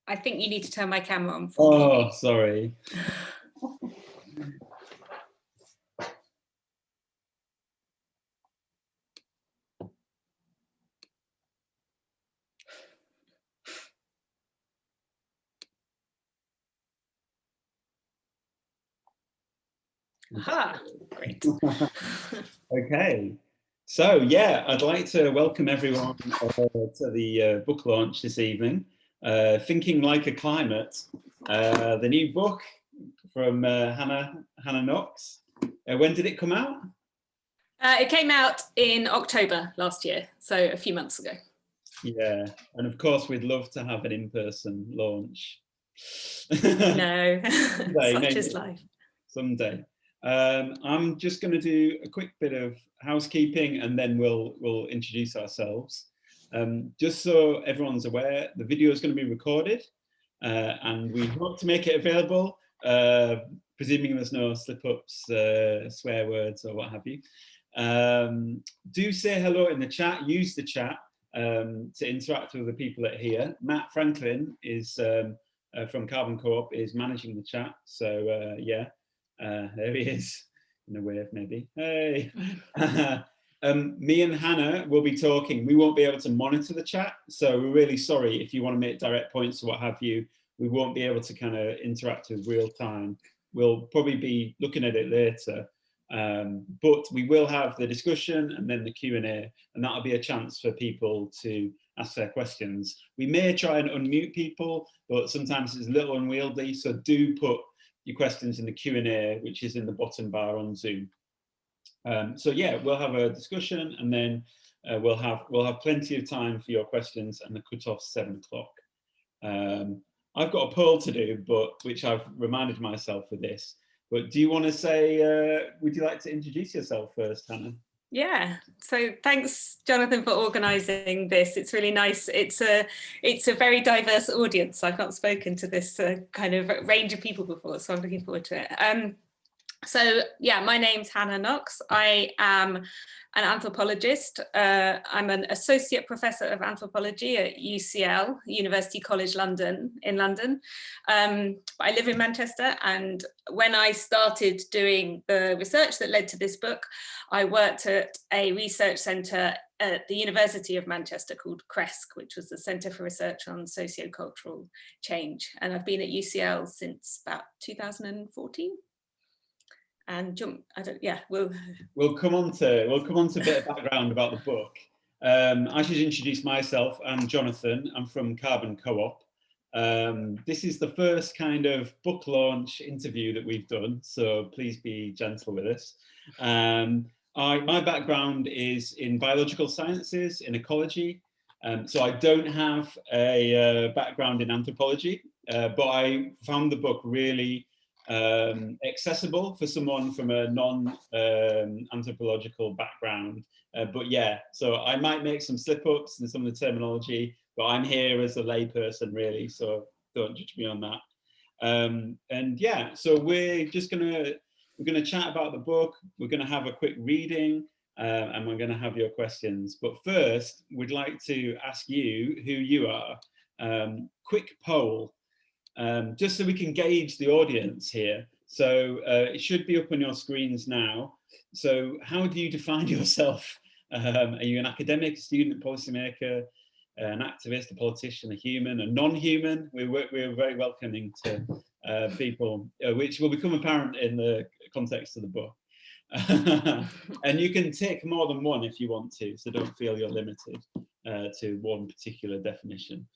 I think you need to turn my camera on for me. me. Oh, sorry. Aha, great. Okay. So, yeah, I'd like to welcome everyone to the book launch this evening, Thinking Like a Climate, the new book from Hannah Knox. When did it come out? It came out in October last year, so a few months ago. Yeah, and of course we'd love to have an in-person launch. No, Someday, such maybe. is life. Someday. I'm just going to do a quick bit of housekeeping and then we'll introduce ourselves. Just so everyone's aware, the video is going to be recorded and we hope to make it available, presuming there's no slip-ups, swear words or what have you. Do say hello in the chat, use the chat to interact with the people that are here. Matt Franklin is from Carbon Co-op is managing the chat, so yeah. There he is, in a wave maybe. Hey! Me and Hannah will be talking. We won't be able to monitor the chat, so we're really sorry if you want to make direct points or what have you. We won't be able to kind of interact with real time. We'll probably be looking at it later, but we will have the discussion and then the Q&A, and that'll be a chance for people to ask their questions. We may try and unmute people, but sometimes it's a little unwieldy, so do put your questions in the Q&A, which is in the bottom bar on Zoom. So yeah, we'll have a discussion and then we'll have plenty of time for your questions, and the cut-off's 7 o'clock. I've got a poll to do, which I've reminded myself for this. But do you want to say, would you like to introduce yourself first, Hannah? Yeah, so thanks, Jonathan, for organising this. It's really nice. It's a very diverse audience. I've not spoken to this kind of range of people before, so I'm looking forward to it. So yeah, my name's Hannah Knox. I am an anthropologist. I'm an associate professor of anthropology at UCL, University College London, in London. I live in Manchester, and when I started doing the research that led to this book, I worked at a research centre at the University of Manchester called CRESC, which was the Centre for Research on Sociocultural Change. And I've been at UCL since about 2014. And we'll come on to a bit of background about the book. I should introduce myself. I'm Jonathan. I'm from Carbon Co-op. This is the first kind of book launch interview that we've done, so please be gentle with us. My background is in biological sciences, in ecology, so I don't have a background in anthropology, but I found the book really accessible for someone from a non-anthropological background. But yeah, so I might make some slip-ups in some of the terminology, but I'm here as a layperson really, so don't judge me on that. And yeah, so we're gonna chat about the book, we're gonna have a quick reading, and we're gonna have your questions. But first, we'd like to ask you who you are. Quick poll. Just so we can gauge the audience here. So it should be up on your screens now. So how do you define yourself? Are you an academic, student, policymaker, an activist, a politician, a human, a non-human? We're very welcoming to people, which will become apparent in the context of the book. And you can tick more than one if you want to, so don't feel you're limited to one particular definition.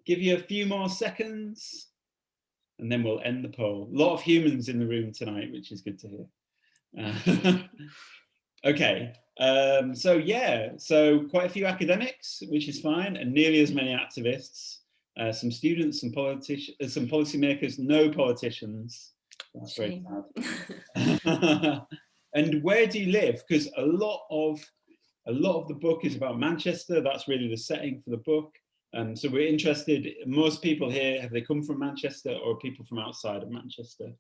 Give you a few more seconds and then we'll end the poll. A lot of humans in the room tonight, which is good to hear. Okay, so yeah, so quite a few academics, which is fine, and nearly as many activists, some students, some politicians, some policymakers, no politicians. That's very sad. And where do you live? Because a lot of the book is about Manchester. That's really the setting for the book. So we're interested, most people here, have they come from Manchester or people from outside of Manchester?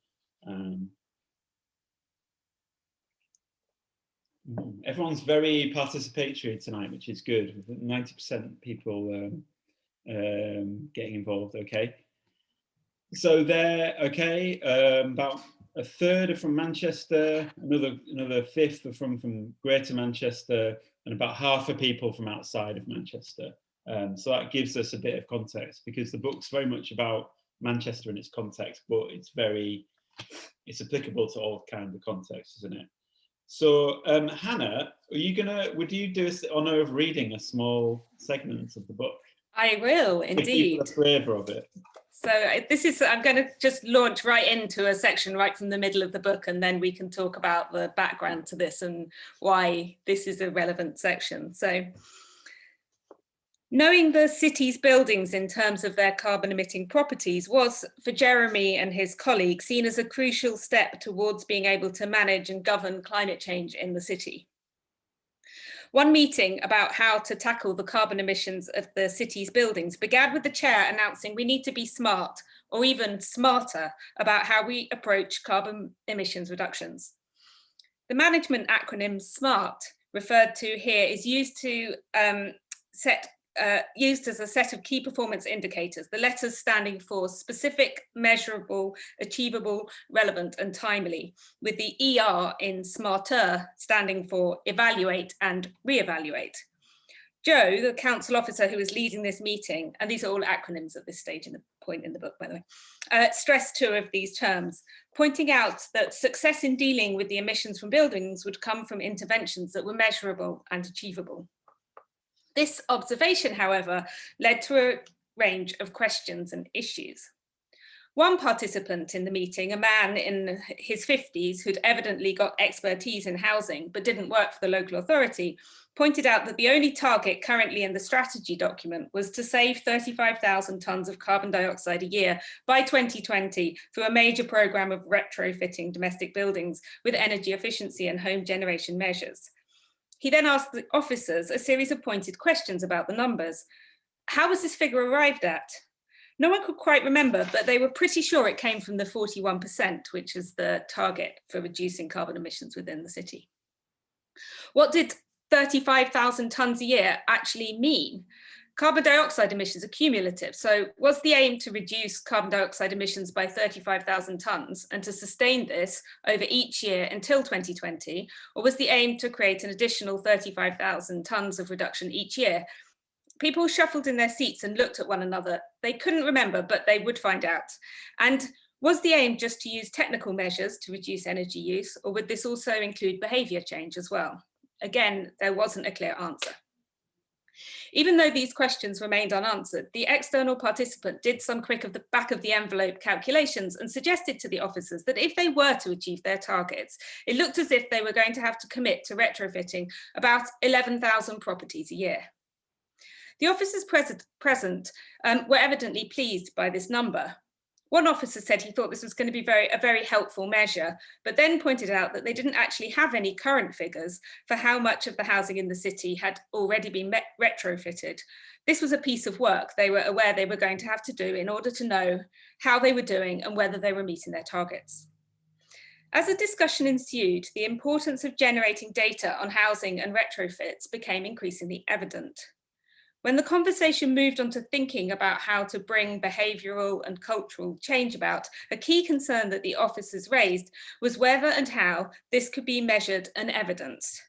Everyone's very participatory tonight, which is good. 90% people getting involved. Okay. So they're okay. About a third are from Manchester, another fifth are from Greater Manchester, and about half of people from outside of Manchester. So that gives us a bit of context, because the book's very much about Manchester in its context, but it's applicable to all kinds of contexts, isn't it? So Hannah, would you do us the honour of reading a small segment of the book? I will Give people indeed. a flavour of it. So I'm going to just launch right into a section right from the middle of the book, and then we can talk about the background to this and why this is a relevant section. So, knowing the city's buildings in terms of their carbon emitting properties was, for Jeremy and his colleagues, seen as a crucial step towards being able to manage and govern climate change in the city. One meeting about how to tackle the carbon emissions of the city's buildings began with the chair announcing we need to be smart, or even smarter, about how we approach carbon emissions reductions. The management acronym SMART, referred to here, is used as a set of key performance indicators, the letters standing for specific, measurable, achievable, relevant, and timely, with the ER in smarter standing for evaluate and reevaluate. Joe, the council officer who was leading this meeting, and these are all acronyms at this stage in the point in the book, by the way, stressed two of these terms, pointing out that success in dealing with the emissions from buildings would come from interventions that were measurable and achievable. This observation, however, led to a range of questions and issues. One participant in the meeting, a man in his 50s who'd evidently got expertise in housing but didn't work for the local authority, pointed out that the only target currently in the strategy document was to save 35,000 tonnes of carbon dioxide a year by 2020 through a major programme of retrofitting domestic buildings with energy efficiency and home generation measures. He then asked the officers a series of pointed questions about the numbers. How was this figure arrived at? No one could quite remember, but they were pretty sure it came from the 41%, which is the target for reducing carbon emissions within the city. What did 35,000 tonnes a year actually mean? Carbon dioxide emissions are cumulative, so was the aim to reduce carbon dioxide emissions by 35,000 tonnes and to sustain this over each year until 2020, or was the aim to create an additional 35,000 tonnes of reduction each year? People shuffled in their seats and looked at one another. They couldn't remember, but they would find out. And was the aim just to use technical measures to reduce energy use, or would this also include behaviour change as well? Again, there wasn't a clear answer. Even though these questions remained unanswered, the external participant did some quick of the back of the envelope calculations and suggested to the officers that if they were to achieve their targets, it looked as if they were going to have to commit to retrofitting about 11,000 properties a year. The officers present were evidently pleased by this number. One officer said he thought this was going to be a very helpful measure, but then pointed out that they didn't actually have any current figures for how much of the housing in the city had already been retrofitted. This was a piece of work they were aware they were going to have to do in order to know how they were doing and whether they were meeting their targets. As a discussion ensued, the importance of generating data on housing and retrofits became increasingly evident. When the conversation moved on to thinking about how to bring behavioural and cultural change about, a key concern that the officers raised was whether and how this could be measured and evidenced.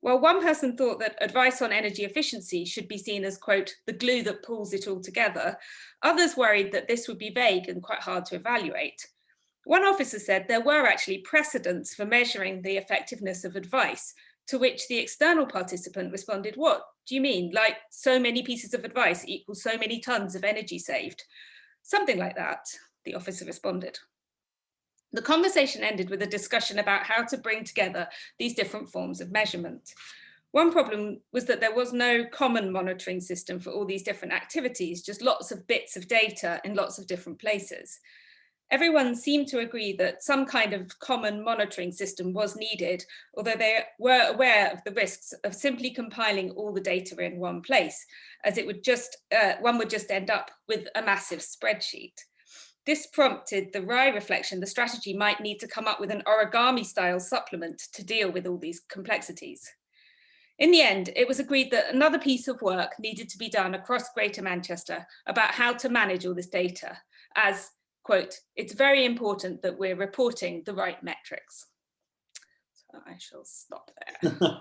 While one person thought that advice on energy efficiency should be seen as, quote, the glue that pulls it all together, others worried that this would be vague and quite hard to evaluate. One officer said there were actually precedents for measuring the effectiveness of advice, to which the external participant responded, what do you mean? Like so many pieces of advice equals so many tons of energy saved? Something like that, the officer responded. The conversation ended with a discussion about how to bring together these different forms of measurement. One problem was that there was no common monitoring system for all these different activities, just lots of bits of data in lots of different places. Everyone seemed to agree that some kind of common monitoring system was needed, although they were aware of the risks of simply compiling all the data in one place, as it would one would just end up with a massive spreadsheet. This prompted the wry reflection the strategy might need to come up with an origami-style supplement to deal with all these complexities. In the end, it was agreed that another piece of work needed to be done across Greater Manchester about how to manage all this data, as, quote, "it's very important that we're reporting the right metrics." So I shall stop there.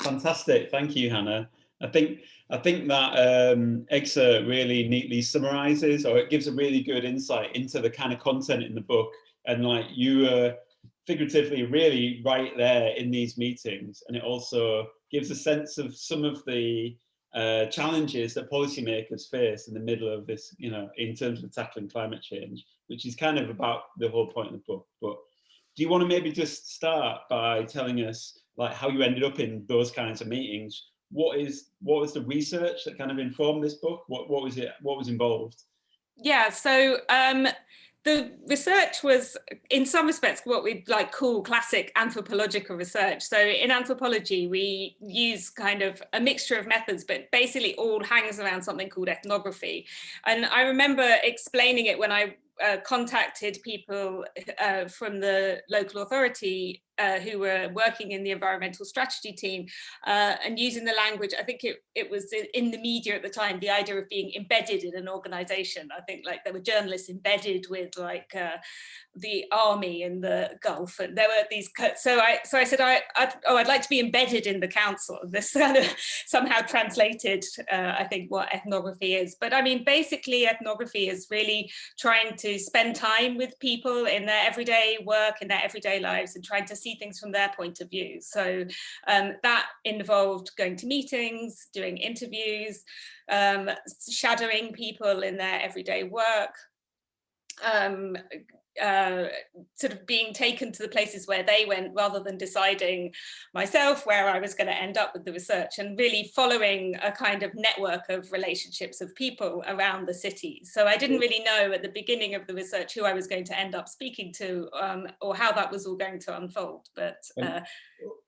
Fantastic, thank you, Hannah. I think that excerpt really neatly summarises, or it gives a really good insight into the kind of content in the book, and like you were figuratively really right there in these meetings, and it also gives a sense of some of the challenges that policymakers face in the middle of this, you know, in terms of tackling climate change, which is kind of about the whole point of the book. But do you want to maybe just start by telling us like how you ended up in those kinds of meetings? What was the research that kind of informed this book? What was it? What was involved? Yeah, so the research was, in some respects, what we'd like call classic anthropological research. So in anthropology, we use kind of a mixture of methods, but basically all hangs around something called ethnography. And I remember explaining it when I contacted people from the local authority who were working in the environmental strategy team, and using the language, I think it was in the media at the time, the idea of being embedded in an organization. I think like there were journalists embedded with like the army in the Gulf, and there were these, so I said I'd like to be embedded in the council. This kind of somehow translated I think what ethnography is. But I mean, basically ethnography is really trying to spend time with people in their everyday work, in their everyday lives, and trying to see things from their point of view. So that involved going to meetings, doing interviews, shadowing people in their everyday work, sort of being taken to the places where they went rather than deciding myself where I was going to end up with the research, and really following a kind of network of relationships of people around the city. So I didn't really know at the beginning of the research who I was going to end up speaking to, or how that was all going to unfold. But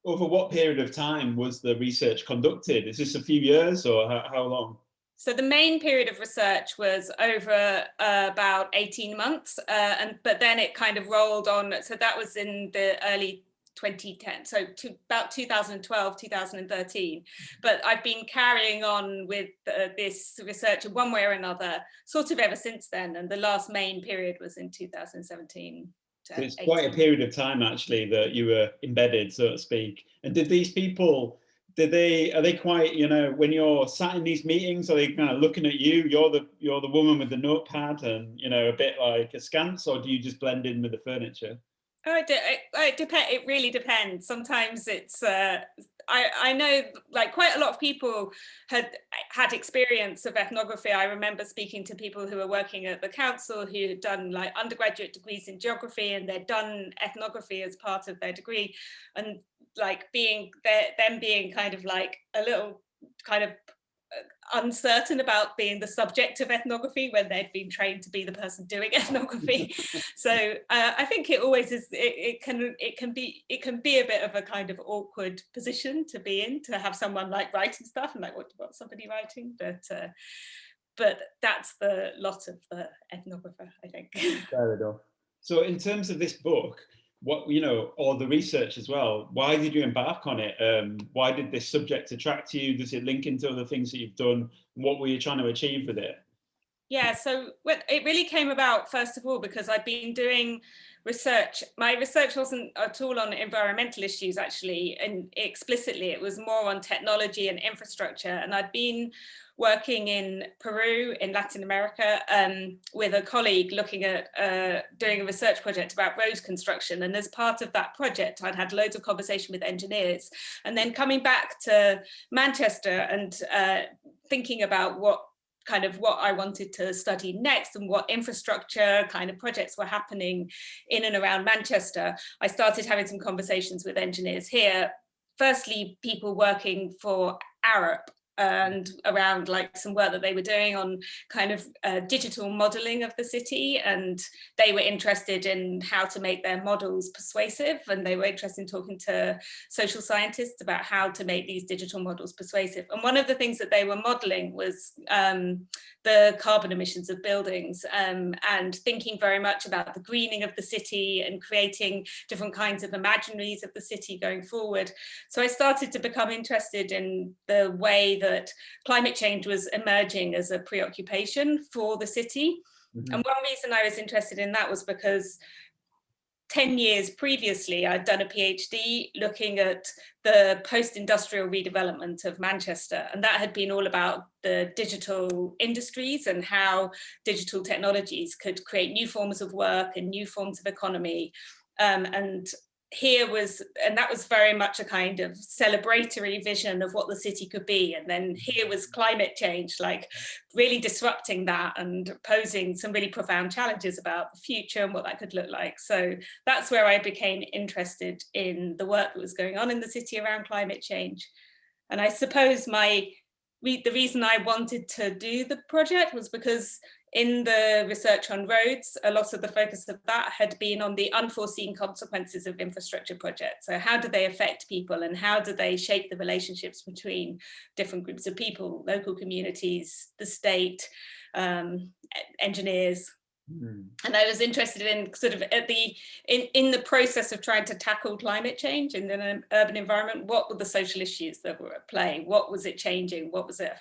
over what period of time was the research conducted? Is this a few years, or how long? So the main period of research was over about 18 months, but then it kind of rolled on. So that was in the early 2010, so to about 2012, 2013. But I've been carrying on with this research in one way or another, sort of ever since then. And the last main period was in 2017. So it's quite a period of time actually that you were embedded, so to speak. And did these people, are they quite, you know, when you're sat in these meetings, are they kind of looking at you? You're the woman with the notepad and, you know, a bit like askance, or do you just blend in with the furniture? Oh, it really depends. Sometimes it's I know like quite a lot of people had experience of ethnography. I remember speaking to people who were working at the council who had done like undergraduate degrees in geography, and they'd done ethnography as part of their degree, and like them being kind of like a little kind of uncertain about being the subject of ethnography when they'd been trained to be the person doing ethnography. So I think it always is. It can be a bit of a kind of awkward position to be in, to have someone like writing stuff and like what's somebody writing, but that's the lot of the ethnographer, I think. Fair enough. So in terms of this book, what, you know, or the research as well, why did you embark on it? Why did this subject attract you? Does it link into other things that you've done? What were you trying to achieve with it? Yeah, so it really came about, first of all, because I'd been doing research. My research wasn't at all on environmental issues, actually, and explicitly, it was more on technology and infrastructure. And I'd been working in Peru, in Latin America, with a colleague looking at doing a research project about road construction. And as part of that project, I'd had loads of conversation with engineers. And then coming back to Manchester and thinking about what I wanted to study next and what infrastructure kind of projects were happening in and around Manchester, I started having some conversations with engineers here. Firstly, people working for Arup, and around like some work that they were doing on kind of digital modeling of the city, and they were interested in how to make their models persuasive, and they were interested in talking to social scientists about how to make these digital models persuasive. And one of the things that they were modeling was the carbon emissions of buildings, and thinking very much about the greening of the city and creating different kinds of imaginaries of the city going forward. So I started to become interested in the way that climate change was emerging as a preoccupation for the city. And one reason I was interested in that was because 10 years previously, I'd done a PhD looking at the post-industrial redevelopment of Manchester. And that had been all about the digital industries and how digital technologies could create new forms of work and new forms of economy. That was very much a kind of celebratory vision of what the city could be. And then here was climate change, like really disrupting that and posing some really profound challenges about the future and what that could look like. So that's where I became interested in the work that was going on in the city around climate change. And I suppose the reason I wanted to do the project was because in the research on roads, a lot of the focus of that had been on the unforeseen consequences of infrastructure projects. So how do they affect people, and how do they shape the relationships between different groups of people, local communities, the state, engineers. And I was interested in sort of in the process of trying to tackle climate change in an urban environment, what were the social issues that were at play? What was it changing?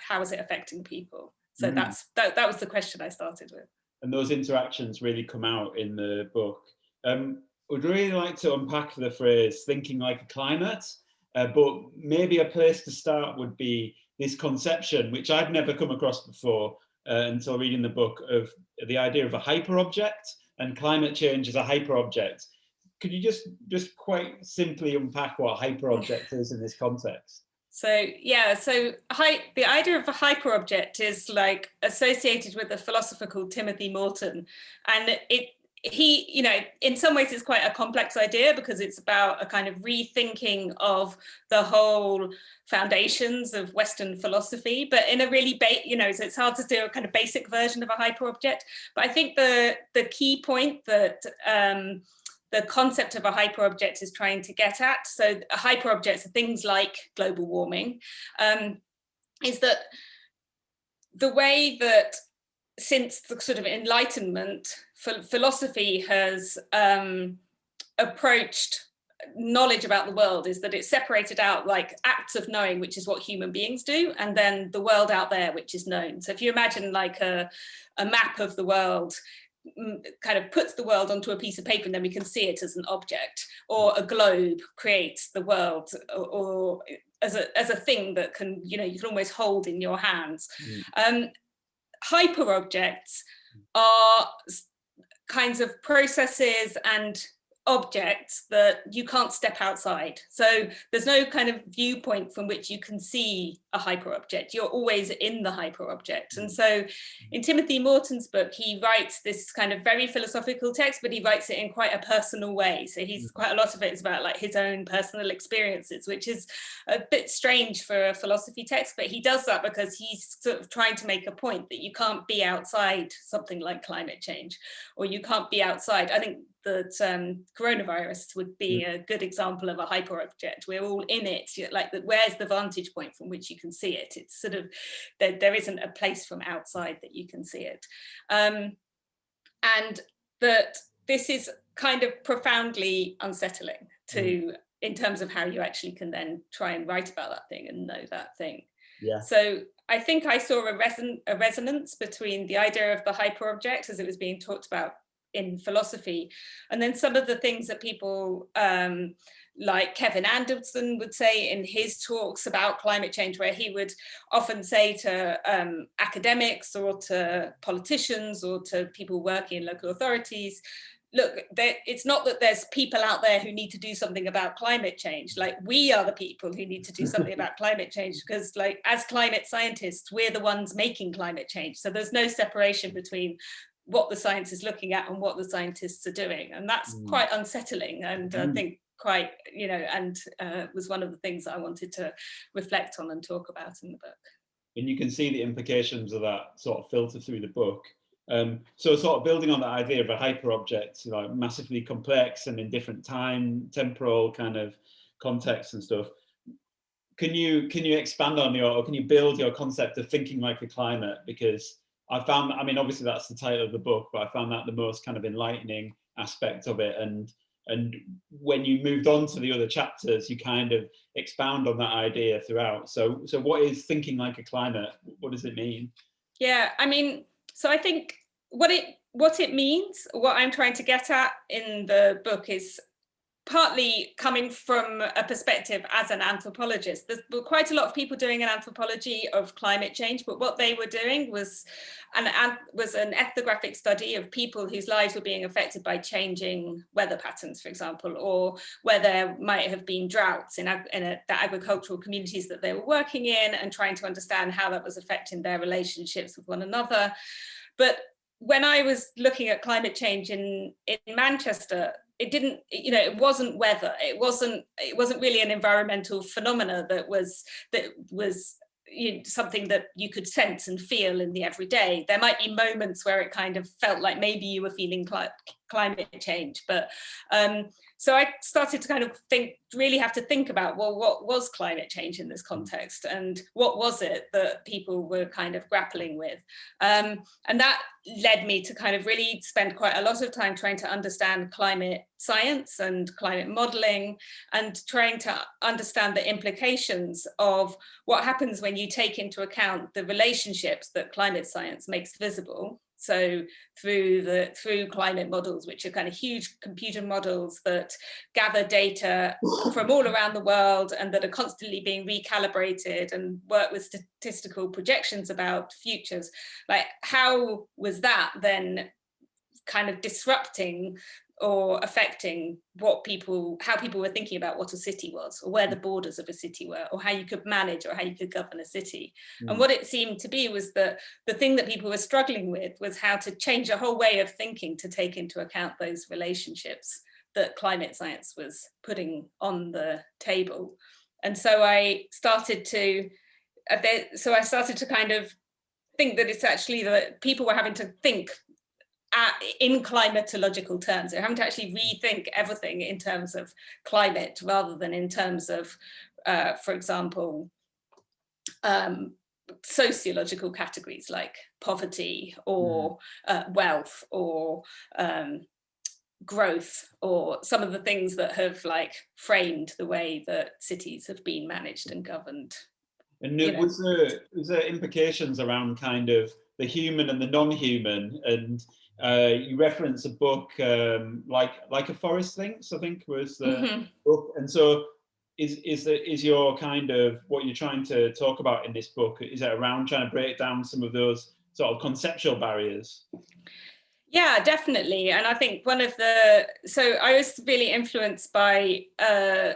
How was it affecting people? So that was the question I started with. And those interactions really come out in the book. Would really like to unpack the phrase thinking like a climate, but maybe a place to start would be this conception, which I'd never come across before until reading the book, of the idea of a hyperobject, and climate change as a hyperobject. Could you just quite simply unpack what a hyperobject is in this context? So yeah, the idea of a hyperobject is like associated with a philosopher called Timothy Morton, and he, you know, in some ways it's quite a complex idea because it's about a kind of rethinking of the whole foundations of Western philosophy, but in a really, so it's hard to do a kind of basic version of a hyperobject. But I think the key point that the concept of a hyperobject is trying to get at, so hyperobjects are things like global warming, is that the way that since the sort of Enlightenment, philosophy has approached knowledge about the world is that it's separated out like acts of knowing, which is what human beings do, and then the world out there, which is known. So if you imagine like a map of the world, kind of puts the world onto a piece of paper and then we can see it as an object, or a globe creates the world, or as a thing that can, you can almost hold in your hands. Hyperobjects are kinds of processes and objects that you can't step outside. So there's no kind of viewpoint from which you can see a hyperobject. You're always in the hyperobject. And so in Timothy Morton's book, he writes this kind of very philosophical text, but he writes it in quite a personal way. So he's quite a lot of it is about like his own personal experiences, which is a bit strange for a philosophy text, but he does that because he's sort of trying to make a point that you can't be outside something like climate change, or you can't be outside. I think that coronavirus would be a good example of a hyperobject. We're all in it, like where's the vantage point from which you can see it? It's sort of, there isn't a place from outside that you can see it. And that this is kind of profoundly unsettling in terms of how you actually can then try and write about that thing and know that thing. Yeah. So I think I saw a resonance between the idea of the hyperobject as it was being talked about in philosophy, and then some of the things that people like Kevin Anderson would say in his talks about climate change, where he would often say to academics or to politicians or to people working in local authorities, look, it's not that there's people out there who need to do something about climate change. Like, we are the people who need to do something about climate change, because like as climate scientists, we're the ones making climate change. So there's no separation between what the science is looking at and what the scientists are doing. And that's quite unsettling, and I think quite, was one of the things I wanted to reflect on and talk about in the book. and you can see the implications of that sort of filter through the book. So sort of building on that idea of a hyperobject, like massively complex and in different time, temporal kind of contexts and stuff. Can you expand on or can you build your concept of thinking like a climate? Because I found, I mean, obviously that's the title of the book, but I found that the most kind of enlightening aspect of it. And when you moved on to the other chapters, you kind of expound on that idea throughout. So what is thinking like a climate? What does it mean? Yeah, I mean, so I think what it means, what I'm trying to get at in the book is partly coming from a perspective as an anthropologist. There's quite a lot of people doing an anthropology of climate change, but what they were doing was an ethnographic study of people whose lives were being affected by changing weather patterns, for example, or where there might have been droughts in the agricultural communities that they were working in, and trying to understand how that was affecting their relationships with one another. But when I was looking at climate change in Manchester, it wasn't weather. It wasn't really an environmental phenomena that was something that you could sense and feel in the everyday. There might be moments where it kind of felt like maybe you were feeling climate change, but so I started to kind of really have to think about, well, what was climate change in this context, and what was it that people were kind of grappling with, and that led me to kind of really spend quite a lot of time trying to understand climate science and climate modeling, and trying to understand the implications of what happens when you take into account the relationships that climate science makes visible. So through climate models, which are kind of huge computer models that gather data from all around the world and that are constantly being recalibrated and work with statistical projections about futures, like how was that then kind of disrupting or affecting how people were thinking about what a city was, or where the borders of a city were, or how you could manage or how you could govern a city. And what it seemed to be was that the thing that people were struggling with was how to change a whole way of thinking to take into account those relationships that climate science was putting on the table. And so I started to kind of think that it's actually that people were having to think in climatological terms. They're having to actually rethink everything in terms of climate rather than in terms of, for example, sociological categories like poverty or wealth or growth, or some of the things that have like framed the way that cities have been managed and governed. And was there implications around kind of the human and the non-human? And you reference a book like a Forest Thinks, I think was the book. And so is your kind of what you're trying to talk about in this book, is it around trying to break down some of those sort of conceptual barriers? Yeah, definitely. And I think so I was really influenced by a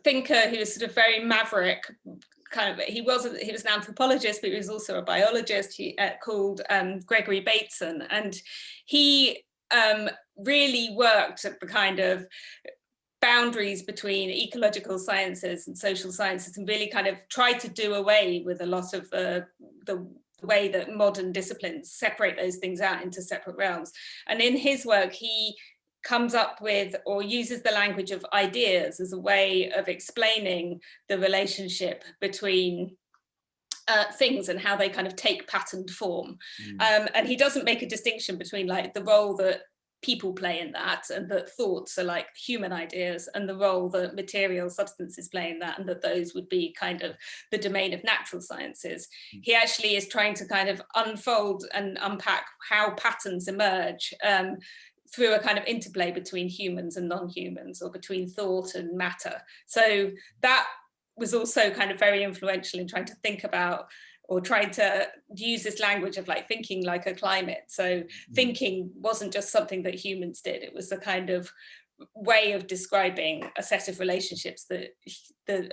thinker who was sort of very maverick. He was an anthropologist, but he was also a biologist, called Gregory Bateson. And he really worked at the kind of boundaries between ecological sciences and social sciences, and really kind of tried to do away with a lot of the way that modern disciplines separate those things out into separate realms. And in his work, he comes up with or uses the language of ideas as a way of explaining the relationship between things and how they kind of take patterned form. And he doesn't make a distinction between like the role that people play in that, and that thoughts are like human ideas, and the role that material substances play in that, and that those would be kind of the domain of natural sciences. He actually is trying to kind of unfold and unpack how patterns emerge through a kind of interplay between humans and non-humans, or between thought and matter. So that was also kind of very influential in trying to think about, or trying to use this language of like thinking like a climate. So thinking wasn't just something that humans did, it was a kind of way of describing a set of relationships that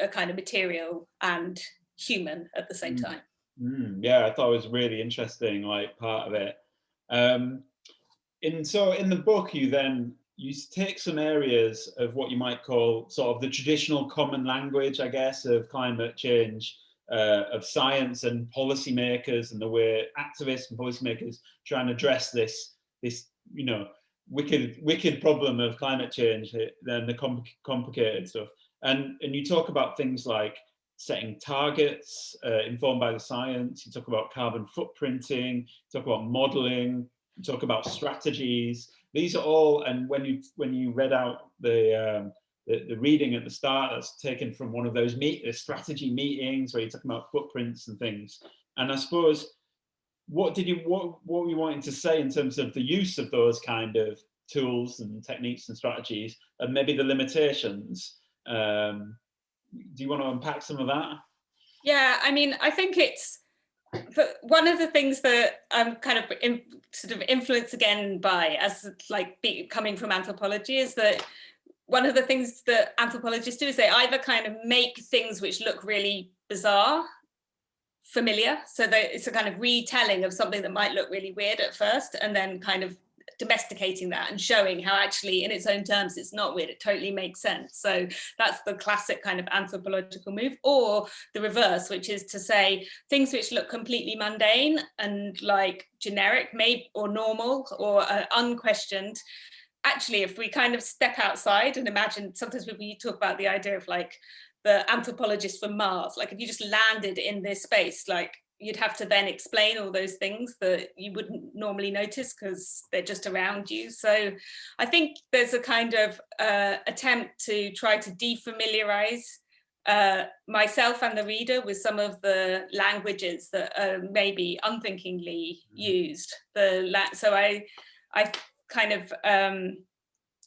are kind of material and human at the same time. Yeah, I thought it was really interesting, like part of it. So in the book, you take some areas of what you might call sort of the traditional common language, I guess, of climate change, of science and policymakers, and the way activists and policymakers try and address this wicked problem of climate change and the complicated stuff. And you talk about things like setting targets informed by the science. You talk about carbon footprinting. You talk about modelling. You talk about strategies. These are all, and when you read out the reading at the start, that's taken from one of those strategy meetings where you're talking about footprints and things. And I suppose, what were you wanting to say in terms of the use of those kind of tools and techniques and strategies, and maybe the limitations? Do you want to unpack some of that? Yeah, I mean, I think it's one of the things that I'm kind of sort of influenced again by, as like coming from anthropology, is that one of the things that anthropologists do is they either kind of make things which look really bizarre familiar, so that it's a kind of retelling of something that might look really weird at first, and then kind of domesticating that and showing how actually in its own terms it's not weird, it totally makes sense. So that's the classic kind of anthropological move. Or the reverse, which is to say things which look completely mundane and like generic, maybe, or normal, or unquestioned, actually if we kind of step outside and imagine, sometimes we talk about the idea of like the anthropologist from Mars, like if you just landed in this space, like you'd have to then explain all those things that you wouldn't normally notice because they're just around you. So I think there's a kind of attempt to try to defamiliarize myself and the reader with some of the languages that are maybe unthinkingly used. So I kind of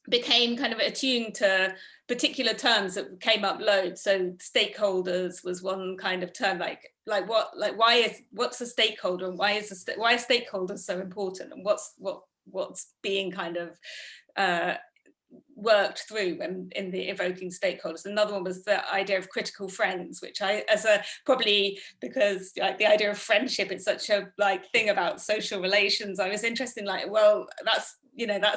became kind of attuned to particular terms that came up loads. So stakeholders was one kind of term, what's a stakeholder, and why are stakeholders so important, and what's being kind of worked through in the evoking stakeholders. Another one was the idea of critical friends, which I, probably because like the idea of friendship, it's such a like thing about social relations, I was interested in like, well, that's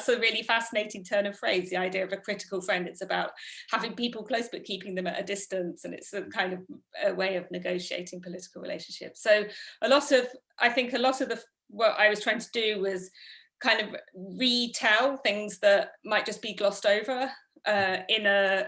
a really fascinating turn of phrase, the idea of a critical friend. It's about having people close but keeping them at a distance, and it's a kind of a way of negotiating political relationships. So I think a lot of what I was trying to do was kind of retell things that might just be glossed over in a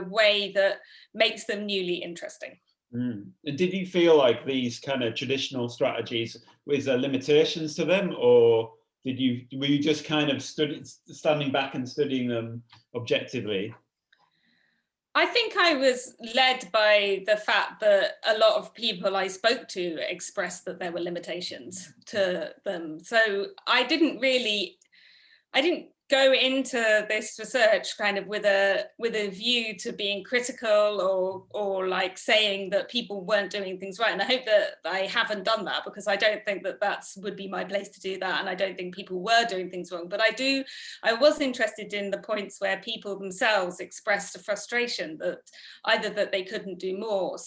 way that makes them newly interesting. And did you feel like these kind of traditional strategies, was there limitations to them, or were you just kind of standing back and studying them objectively? I think I was led by the fact that a lot of people I spoke to expressed that there were limitations to them. So I didn't go into this research kind of with a view to being critical or like saying that people weren't doing things right. And I hope that I haven't done that, because I don't think that would be my place to do that. And I don't think people were doing things wrong. But I was interested in the points where people themselves expressed a frustration that either that they couldn't do more,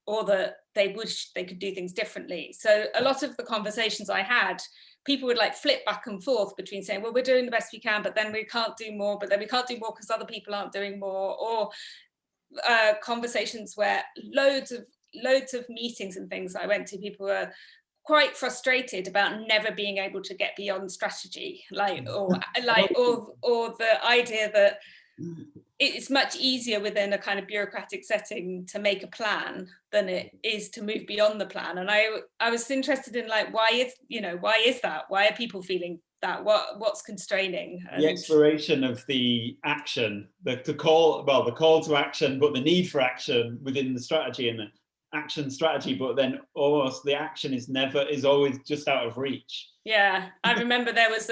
or that they wish they could do things differently. So a lot of the conversations I had, people would like flip back and forth between saying, well, we're doing the best we can, but then we can't do more, but then we can't do more because other people aren't doing more, or conversations where loads of meetings and things I went to, people were quite frustrated about never being able to get beyond strategy, or the idea that it's much easier within a kind of bureaucratic setting to make a plan than it is to move beyond the plan. And I was interested in like, why is that? Why are people feeling that? What's constraining? The exploration of the action, the call to action, but the need for action within the strategy, and the action strategy, but then almost the action is always just out of reach. Yeah, I remember there was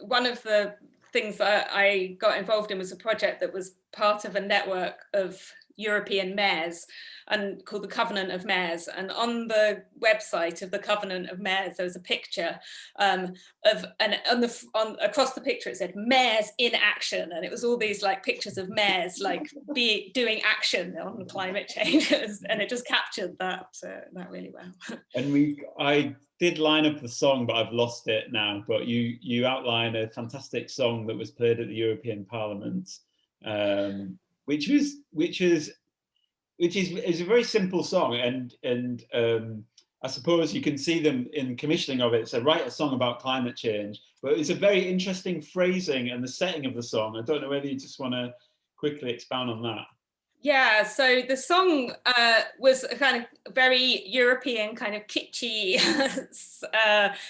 one of the things that I got involved in was a project that was part of a network of European mayors and called the Covenant of Mayors. And on the website of the Covenant of Mayors, there was a picture across the picture it said "Mayors in Action," and it was all these like pictures of mayors like doing action on climate change, and it just captured that really well. And I did line up the song, but I've lost it now. But you outline a fantastic song that was played at the European Parliament, which is which is a very simple song, and I suppose you can see them in commissioning of it. So write a song about climate change, but it's a very interesting phrasing and the setting of the song. I don't know whether you just want to quickly expound on that. Yeah, so the song was a kind of very European, kind of kitschy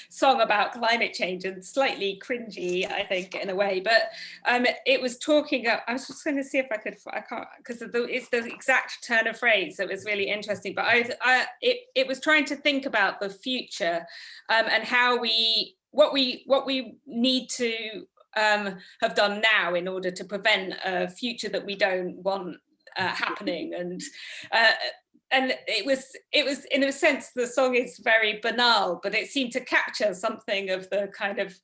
song about climate change, and slightly cringy, I think, in a way. But it was talking. I was just going to see if I could. I can't, because it's the exact turn of phrase. So it was really interesting. But it was trying to think about the future and how what we need to have done now in order to prevent a future that we don't want happening. And it was in a sense, the song is very banal, but it seemed to capture something of the kind of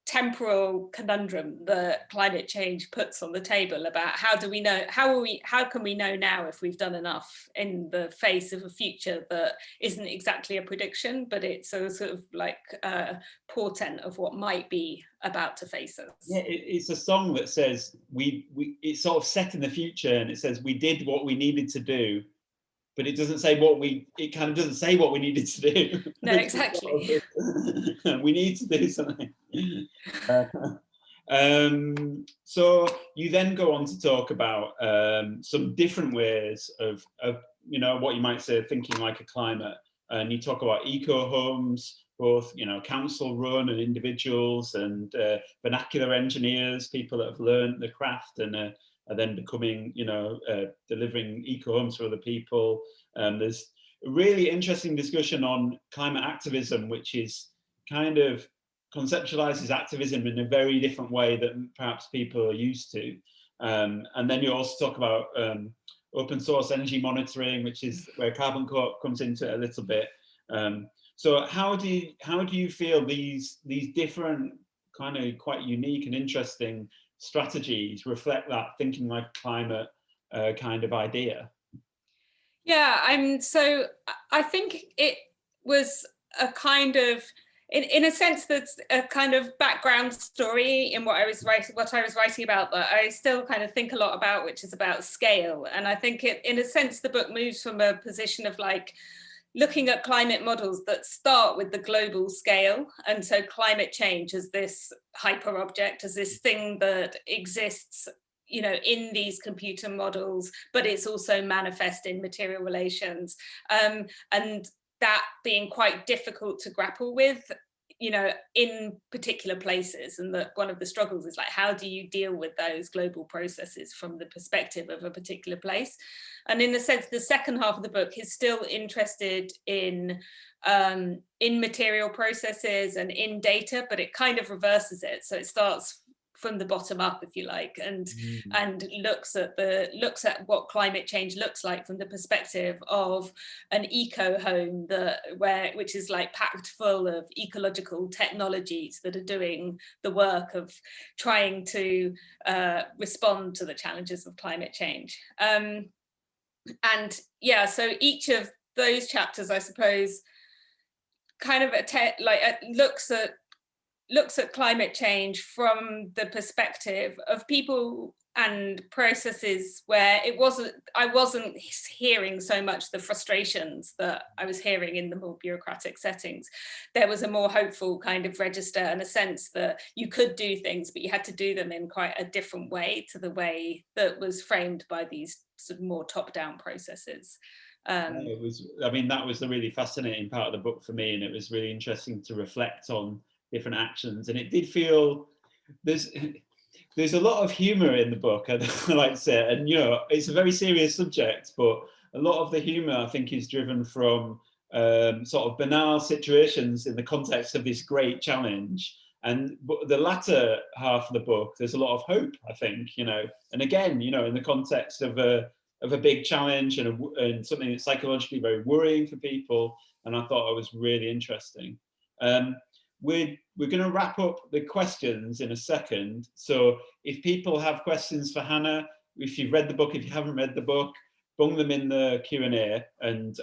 temporal conundrum that climate change puts on the table about how do we know, how can we know now if we've done enough in the face of a future that isn't exactly a prediction, but it's a sort of like a portent of what might be about to face us. Yeah, it's a song that says it's sort of set in the future, and it says we did what we needed to do, but it doesn't say it kind of doesn't say what we needed to do. No, exactly. We need to do something. So you then go on to talk about some different ways of what you might say thinking like a climate, and you talk about eco homes, both council run and individuals, and vernacular engineers, people that have learned the craft and are then becoming delivering eco homes for other people. There's a really interesting discussion on climate activism, which is kind of conceptualizes activism in a very different way that perhaps people are used to. And then you also talk about open source energy monitoring, which is where Carbon Co-op comes into it a little bit. So how do you feel these different kind of quite unique and interesting strategies reflect that thinking like climate kind of idea? Yeah, so I think it was a kind of, in a sense, that's a kind of background story in what I was writing about, that I still kind of think a lot about, which is about scale. And I think in a sense, the book moves from a position of like looking at climate models that start with the global scale. And so climate change as this hyper object, as this thing that exists in these computer models, but it's also manifest in material relations. And that being quite difficult to grapple with, in particular places. And that one of the struggles is like, how do you deal with those global processes from the perspective of a particular place? And in a sense, the second half of the book is still interested in material processes and in data, but it kind of reverses it. So it starts from the bottom up, if you like, and looks at what climate change looks like from the perspective of an eco home which is like packed full of ecological technologies that are doing the work of trying to respond to the challenges of climate change. And yeah, so each of those chapters, I suppose, kind of looks at climate change from the perspective of people and processes where I wasn't hearing so much the frustrations that I was hearing in the more bureaucratic settings. There was a more hopeful kind of register and a sense that you could do things, but you had to do them in quite a different way to the way that was framed by these sort of more top-down processes. That was the really fascinating part of the book for me, and it was really interesting to reflect on different actions. And it did feel there's a lot of humor in the book, I like to say, and it's a very serious subject, but a lot of the humor I think is driven from sort of banal situations in the context of this great challenge. And the latter half of the book, there's a lot of hope, I think, and again, in the context of a big challenge and something that's psychologically very worrying for people. And I thought it was really interesting. We're going to wrap up the questions in a second. So if people have questions for Hannah, if you've read the book, if you haven't read the book, bung them in the Q&A, and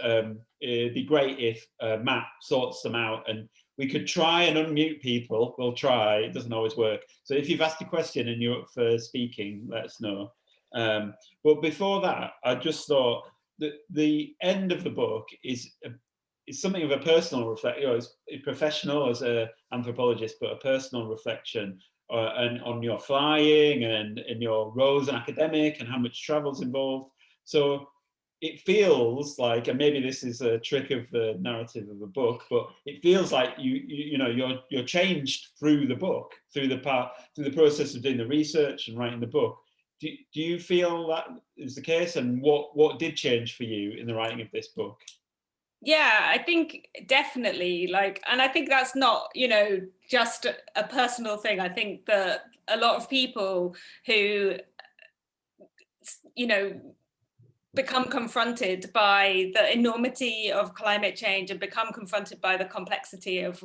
it'd be great if Matt sorts them out, and we could try and unmute people. We'll try, it doesn't always work. So if you've asked a question and you're up for speaking, let us know. But before that, I just thought that the end of the book is something of a personal reflection. You know, it's professional as an anthropologist, but a personal reflection and on your flying and in your role as an academic and how much travel's involved. So it feels like, and maybe this is a trick of the narrative of the book, but it feels like you're changed through the book, through the process of doing the research and writing the book. Do you feel that is the case, and what did change for you in the writing of this book? Yeah, I think definitely, like, and I think that's not, just a personal thing. I think that a lot of people who, become confronted by the enormity of climate change and become confronted by the complexity of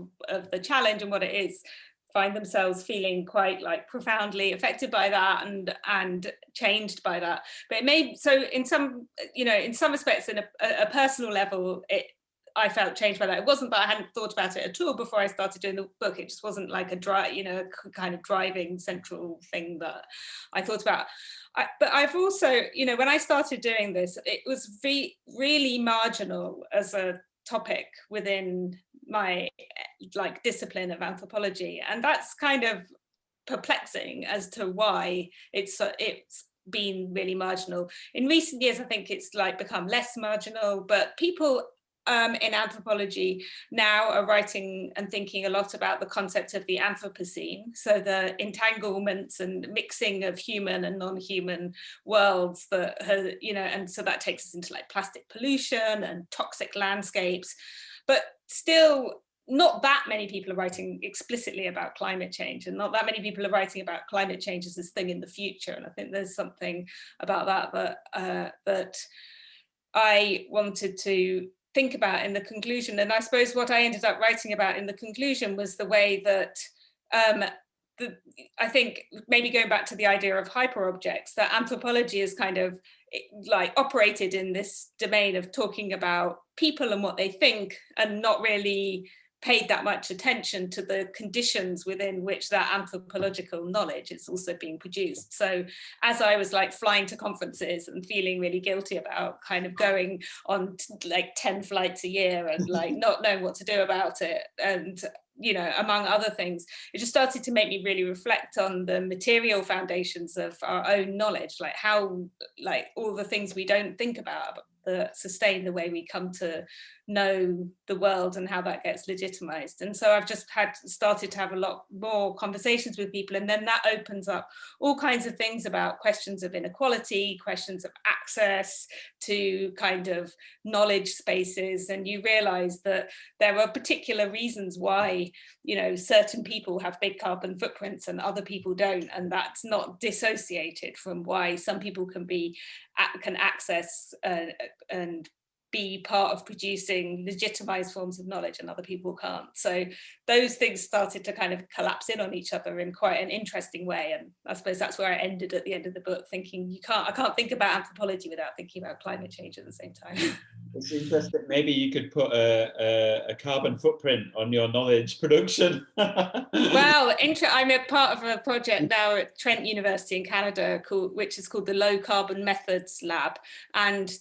the challenge and what it is, find themselves feeling quite like profoundly affected by that and changed by that. But it may, so in some respects, in a personal level, I felt changed by that. It wasn't that I hadn't thought about it at all before I started doing the book. It just wasn't like a kind of driving central thing that I thought about. But I've also, when I started doing this, it was really marginal as a topic within my discipline of anthropology, and that's kind of perplexing as to why it's been really marginal. In recent years, I think it's become less marginal, but people in anthropology now are writing and thinking a lot about the concept of the Anthropocene, so the entanglements and mixing of human and non-human worlds that and so that takes us into plastic pollution and toxic landscapes, but still not that many people are writing explicitly about climate change, and not that many people are writing about climate change as this thing in the future. And I think there's something about that that I wanted to think about in the conclusion. And I suppose what I ended up writing about in the conclusion was the way that I think, maybe going back to the idea of hyperobjects, that anthropology is kind of operated in this domain of talking about people and what they think, and not really paid that much attention to the conditions within which that anthropological knowledge is also being produced. So as I was flying to conferences and feeling really guilty about kind of going on 10 flights a year and not knowing what to do about it, and among other things, it just started to make me really reflect on the material foundations of our own knowledge, how all the things we don't think about that sustain the way we come to know the world and how that gets legitimized. And so I've just started to have a lot more conversations with people, and then that opens up all kinds of things about questions of inequality, questions of access to kind of knowledge spaces, and you realize that there are particular reasons why certain people have big carbon footprints and other people don't, and that's not dissociated from why some people can access and be part of producing legitimized forms of knowledge and other people can't. So those things started to kind of collapse in on each other in quite an interesting way. And I suppose that's where I ended at the end of the book, thinking I can't think about anthropology without thinking about climate change at the same time. It's interesting. Maybe you could put a carbon footprint on your knowledge production. Well, I'm a part of a project now at Trent University in Canada, which is called the Low Carbon Methods Lab, and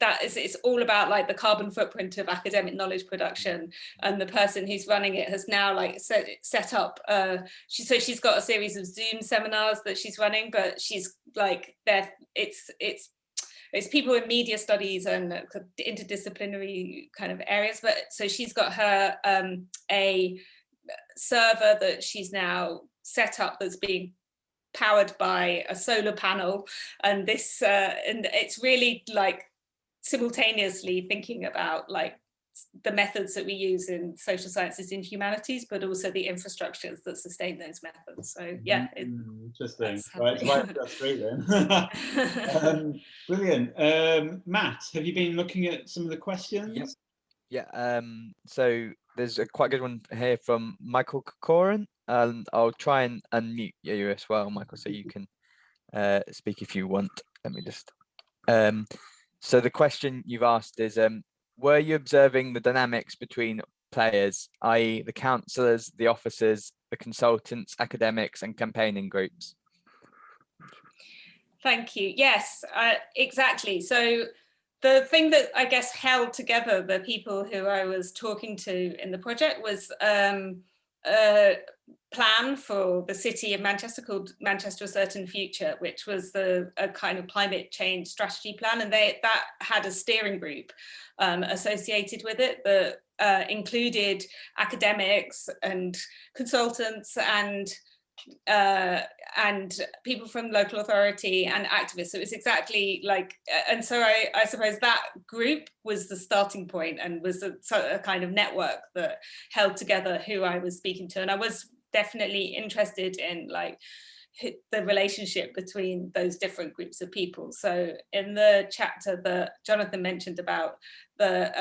it's all about the carbon footprint of academic knowledge production. And the person who's running it has now set up. She's got a series of Zoom seminars that she's running, but she's it's people in media studies and interdisciplinary kind of areas. But so she's got her a server that she's now set up that's being powered by a solar panel, and this and it's really simultaneously thinking about the methods that we use in social sciences and humanities, but also the infrastructures that sustain those methods. So yeah, interesting. Right, that's great then. Brilliant. Matt, have you been looking at some of the questions? Yeah. So there's a quite good one here from Michael Corin, and I'll try and unmute you as well, Michael, so you can speak if you want. Let me just. So the question you've asked is, were you observing the dynamics between players, i.e. the counsellors, the officers, the consultants, academics and campaigning groups? Thank you. Yes, exactly. So the thing that I guess held together the people who I was talking to in the project was a plan for the city of Manchester called Manchester A Certain Future, which was a kind of climate change strategy plan. And that had a steering group associated with it that included academics and consultants and people from local authority and activists. So it's exactly like, and so I suppose that group was the starting point and was a kind of network that held together who I was speaking to. And I was definitely interested in like the relationship between those different groups of people. So in the chapter that Jonathan mentioned about the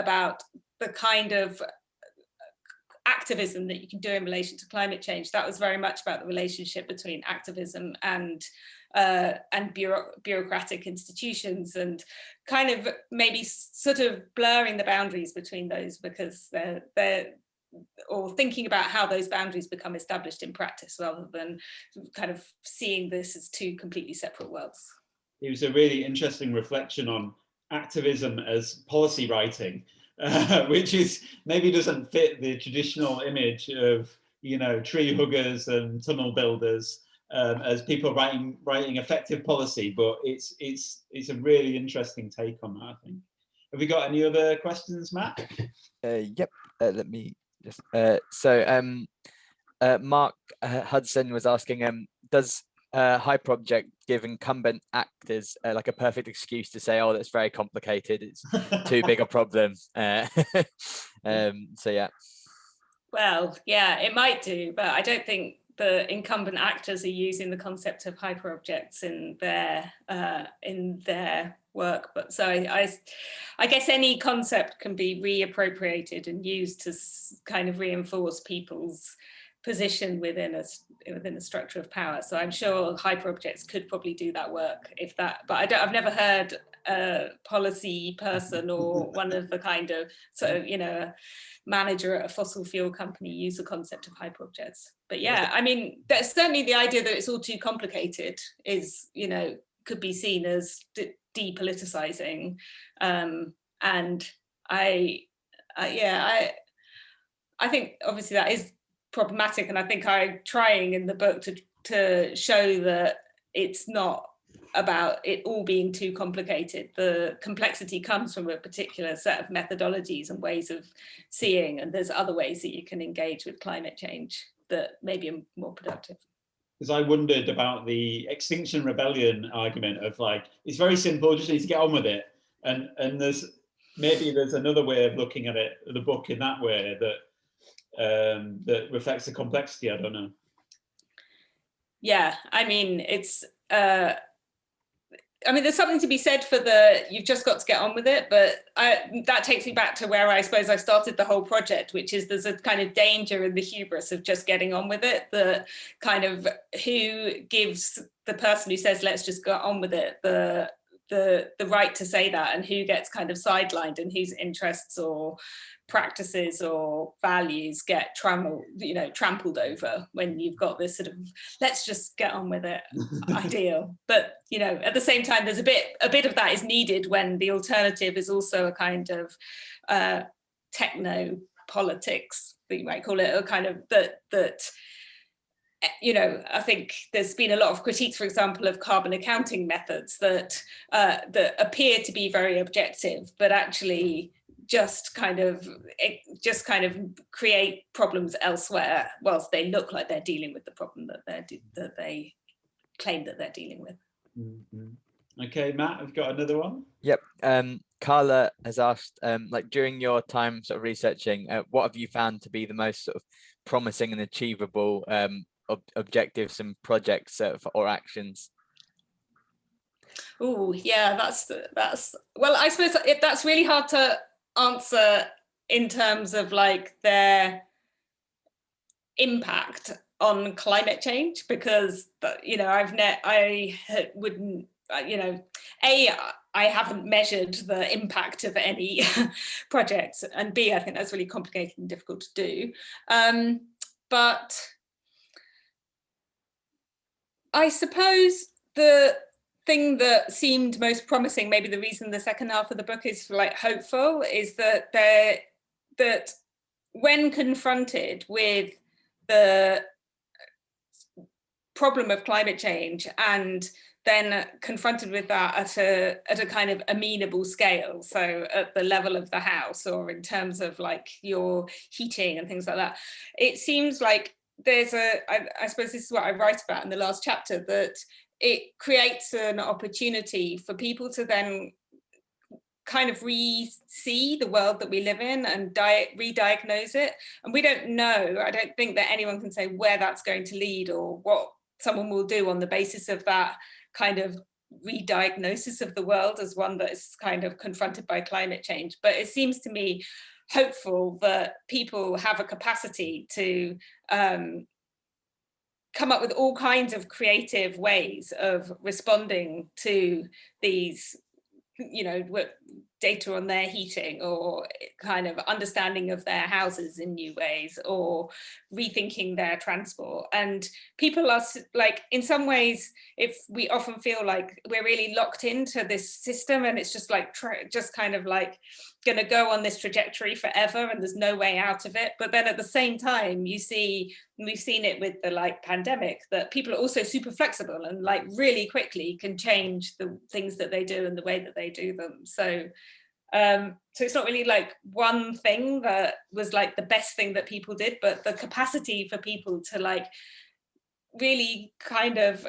kind of activism that you can do in relation to climate change, that was very much about the relationship between activism and bureaucratic institutions, and kind of maybe sort of blurring the boundaries between those, because they're or thinking about how those boundaries become established in practice rather than kind of seeing this as two completely separate worlds. It was a really interesting reflection on activism as policy writing. Which is maybe doesn't fit the traditional image of, you know, tree huggers and tunnel builders as people writing effective policy, but it's a really interesting take on that, I think. Have we got any other questions, Matt? Yep. Let me just. Mark Hudson was asking, does hyperobject give incumbent actors like a perfect excuse to say, oh, that's very complicated, it's too big a problem? So yeah. Well, yeah, it might do, but I don't think the incumbent actors are using the concept of hyperobjects in their work. But so I guess any concept can be reappropriated and used to kind of reinforce people's position within a structure of power. So I'm sure hyperobjects could probably do that work, if that, but I've never heard a policy person or one of the kind of, so, you know, manager at a fossil fuel company use the concept of hyperobjects. But yeah, I mean, there's certainly the idea that it's all too complicated is, you know, could be seen as depoliticizing. And I think obviously that is problematic, and I think I'm trying in the book to show that it's not about it all being too complicated. The complexity comes from a particular set of methodologies and ways of seeing, and there's other ways that you can engage with climate change that maybe are more productive. Because I wondered about the Extinction Rebellion argument of like, it's very simple, just need to get on with it, and there's another way of looking at it, the book, in that way that that reflects the complexity. I don't know. Yeah, I mean, it's there's something to be said for you've just got to get on with it, but that takes me back to where I suppose I started the whole project, which is there's a kind of danger in the hubris of just getting on with it, the kind of who gives the person who says let's just get on with it the right to say that, and who gets kind of sidelined and whose interests or practices or values get trampled over when you've got this sort of let's just get on with it ideal. But you know, at the same time, there's a bit of that is needed when the alternative is also a kind of techno politics, that you might call it, a kind of that you know, I think there's been a lot of critiques, for example, of carbon accounting methods that appear to be very objective, but actually just kind of create problems elsewhere, whilst they look like they're dealing with the problem that they claim that they're dealing with. Mm-hmm. Okay, Matt, I've got another one. Yep. Carla has asked, like during your time sort of researching, what have you found to be the most sort of promising and achievable objectives and projects or actions? Oh, yeah, that's well, I suppose that's really hard to answer in terms of like their impact on climate change, because you know, I wouldn't, you know, I haven't measured the impact of any project, and B, I think that's really complicated and difficult to do. But I suppose thing that seemed most promising, maybe the reason the second half of the book is like hopeful, is that that when confronted with the problem of climate change and then confronted with that at a kind of amenable scale, so at the level of the house or in terms of like your heating and things like that, it seems like there's I suppose this is what I write about in the last chapter, that it creates an opportunity for people to then kind of re-see the world that we live in and re-diagnose it. And we don't know, I don't think that anyone can say where that's going to lead or what someone will do on the basis of that kind of re-diagnosis of the world as one that is kind of confronted by climate change. But it seems to me hopeful that people have a capacity to come up with all kinds of creative ways of responding to these, you know, data on their heating, or kind of understanding of their houses in new ways, or rethinking their transport. And people are like, in some ways, if we often feel like we're really locked into this system and it's just like just kind of like going to go on this trajectory forever and there's no way out of it. But then at the same time, you see, we've seen it with the like pandemic, that people are also super flexible and like really quickly can change the things that they do and the way that they do them. So so it's not really like one thing that was like the best thing that people did, but the capacity for people to like really kind of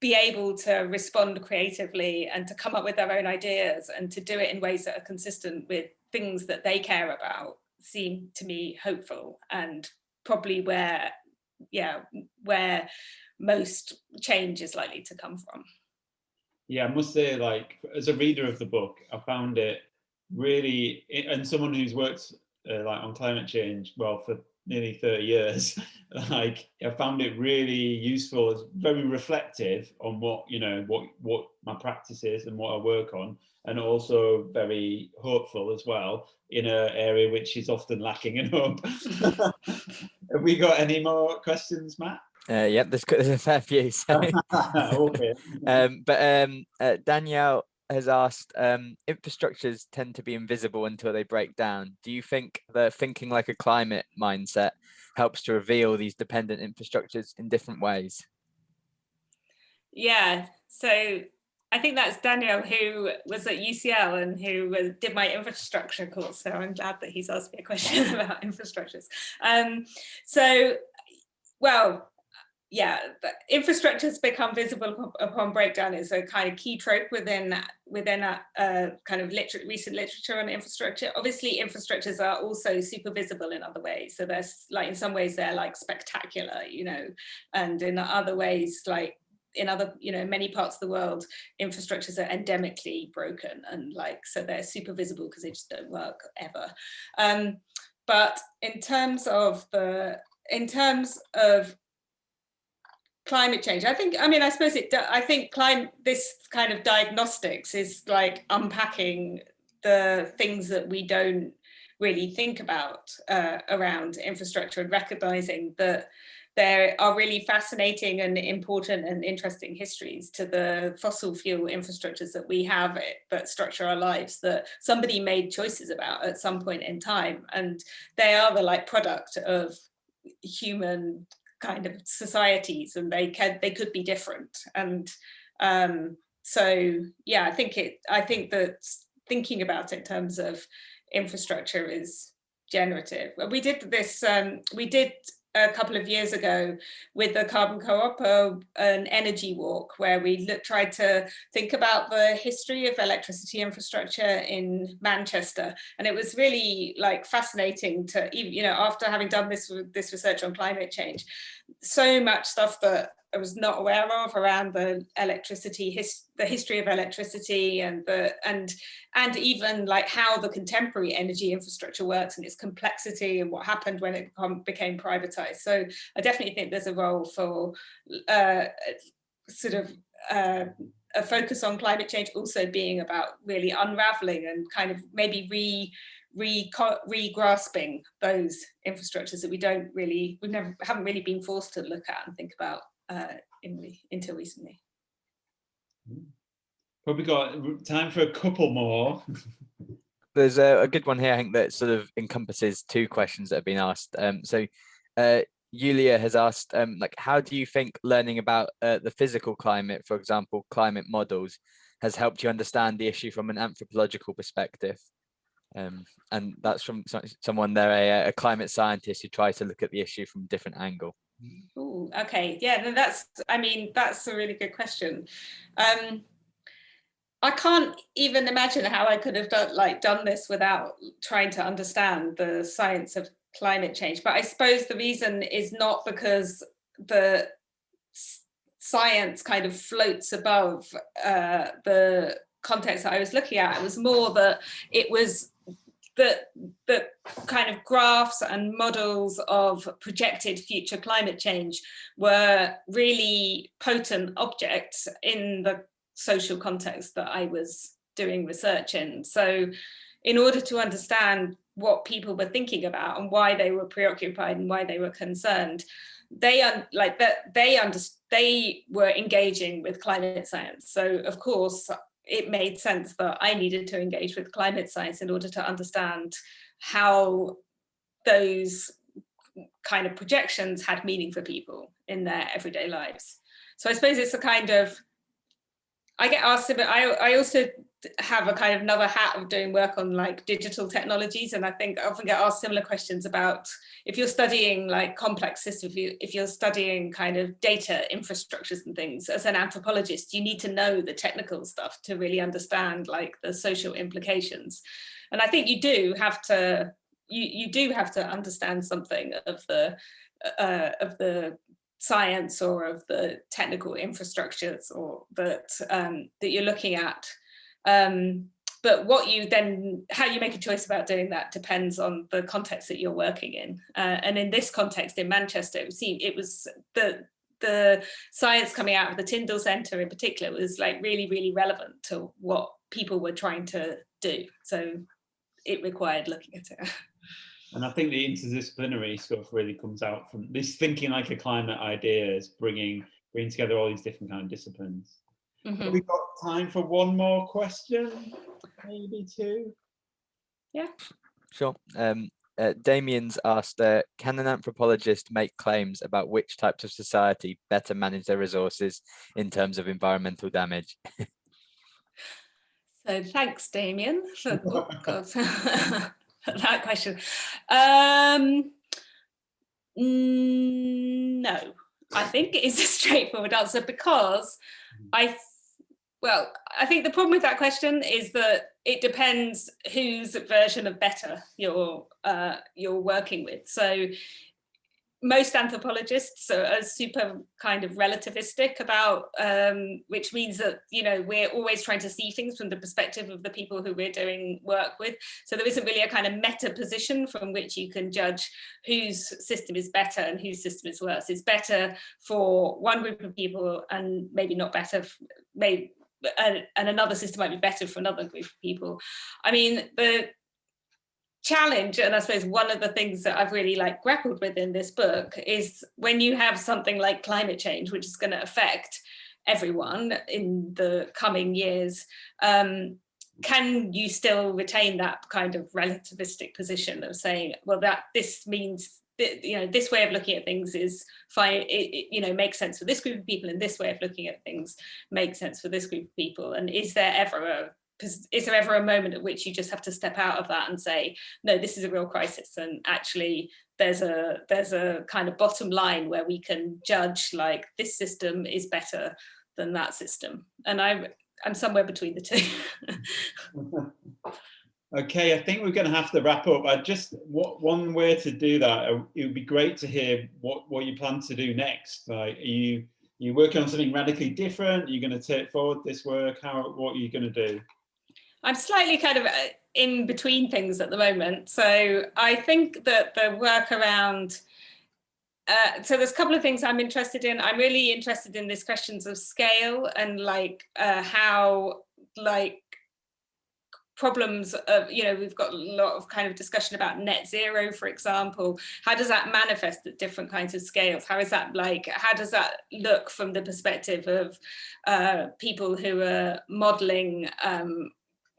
be able to respond creatively and to come up with their own ideas and to do it in ways that are consistent with things that they care about seem to me hopeful, and probably where most change is likely to come from. Yeah, I must say, like, as a reader of the book, I found it really, and someone who's worked like on climate change, well, for nearly 30 years, like, I found it really useful. It's very reflective on what, you know, what my practice is and what I work on, and also very hopeful as well in an area which is often lacking in hope. Have we got any more questions, Matt? Yeah, there's a fair few. So. Okay. Danielle has asked, infrastructures tend to be invisible until they break down. Do you think the thinking like a climate mindset helps to reveal these dependent infrastructures in different ways? Yeah, so I think that's Daniel, who was at UCL and who did my infrastructure course. So I'm glad that he's asked me a question about infrastructures. Yeah, infrastructures become visible upon breakdown is a kind of key trope within a kind of recent literature on infrastructure. Obviously, infrastructures are also super visible in other ways. So there's like, in some ways they're like spectacular, you know, and in other ways, like in other, you know, many parts of the world, infrastructures are endemically broken, and like, so they're super visible because they just don't work ever. But in terms of climate change, I think this kind of diagnostics is like unpacking the things that we don't really think about around infrastructure, and recognizing that there are really fascinating and important and interesting histories to the fossil fuel infrastructures that we have that structure our lives, that somebody made choices about at some point in time, and they are the like product of human kind of societies, and they could be different. And so yeah, I think that thinking about it in terms of infrastructure is generative. We did this a couple of years ago with the Carbon Co-op, an energy walk, where we tried to think about the history of electricity infrastructure in Manchester. And it was really like fascinating to, you know, after having done this research on climate change, so much stuff that I was not aware of around the history of electricity, and even like how the contemporary energy infrastructure works and its complexity and what happened when it became privatized. So I definitely think there's a role for a focus on climate change also being about really unraveling and kind of maybe re-grasping those infrastructures that haven't really been forced to look at and think about until recently. Probably got time for a couple more. There's a good one here, I think, that sort of encompasses two questions that have been asked. Yulia has asked, like, how do you think learning about the physical climate, for example, climate models, has helped you understand the issue from an anthropological perspective? And that's from someone there, a climate scientist who tries to look at the issue from a different angle. Ooh, okay, yeah, that's a really good question. I can't even imagine how I could have done this without trying to understand the science of climate change. But I suppose the reason is not because the science kind of floats above the context that I was looking at. It was more that it was the kind of graphs and models of projected future climate change were really potent objects in the social context that I was doing research in. So in order to understand what people were thinking about and why they were preoccupied and why they were concerned, they were engaging with climate science. So of course, it made sense that I needed to engage with climate science in order to understand how those kind of projections had meaning for people in their everyday lives. So I suppose it's a kind of, I get asked about, I also have a kind of another hat of doing work on like digital technologies. And I think I often get asked similar questions about if you're studying like complex systems, if you're studying kind of data infrastructures and things, as an anthropologist, you need to know the technical stuff to really understand like the social implications. And I think you do have to, you do have to understand something of the science or of the technical infrastructures or that you're looking at. But what you then, how you make a choice about doing that depends on the context that you're working in. And in this context in Manchester, it was the science coming out of the Tyndall Centre in particular was like really, really relevant to what people were trying to do. So it required looking at it. And I think the interdisciplinary stuff really comes out from this thinking like a climate idea is bringing together all these different kind of disciplines. Mm-hmm. Have we got time for one more question? Maybe two? Yeah. Sure. Damien's asked, can an anthropologist make claims about which types of society better manage their resources in terms of environmental damage? So thanks, Damien, for that question. No, I think it is a straightforward answer because I think the problem with that question is that it depends whose version of better you're working with. So most anthropologists are super kind of relativistic about, which means that, you know, we're always trying to see things from the perspective of the people who we're doing work with. So there isn't really a kind of meta position from which you can judge whose system is better and whose system is worse. It's better for one group of people and maybe not better, and another system might be better for another group of people. I mean, the challenge, and I suppose one of the things that I've really like grappled with in this book is when you have something like climate change, which is going to affect everyone in the coming years, can you still retain that kind of relativistic position of saying, well, that this means that, you know, this way of looking at things is fine, you know, makes sense for this group of people, and this way of looking at things makes sense for this group of people. And is there ever a moment at which you just have to step out of that and say, no, this is a real crisis, and actually there's a kind of bottom line where we can judge like this system is better than that system? And I'm somewhere between the two. Okay, I think we're going to have to wrap up. One way to do that, it would be great to hear what you plan to do next. Like, are you working on something radically different? Are you going to take forward this work? What are you going to do? I'm slightly kind of in between things at the moment. So I think that the work around, so there's a couple of things I'm interested in. I'm really interested in these questions of scale and like how like problems of, you know, we've got a lot of kind of discussion about net zero, for example. How does that manifest at different kinds of scales? How is that like, how does that look from the perspective of people who are modeling,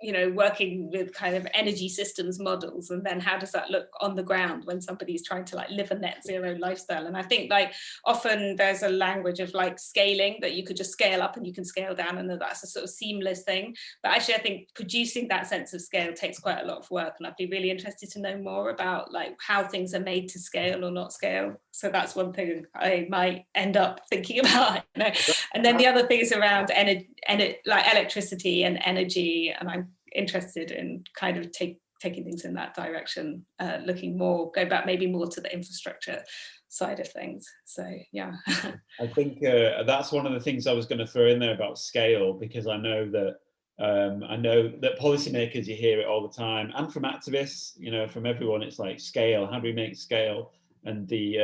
you know, working with kind of energy systems models, and then how does that look on the ground when somebody's trying to like live a net zero lifestyle? And I think like often there's a language of like scaling, that you could just scale up and you can scale down, and that's a sort of seamless thing. But actually I think producing that sense of scale takes quite a lot of work, and I'd be really interested to know more about like how things are made to scale or not scale. So that's one thing I might end up thinking about, you know. And then the other thing is around like electricity and energy, and I'm interested in kind of taking things in that direction, looking more, go back maybe more to the infrastructure side of things. So yeah. I think that's one of the things I was going to throw in there about scale, because I know that policymakers, you hear it all the time, and from activists, you know, from everyone, it's like scale. How do we make scale? And the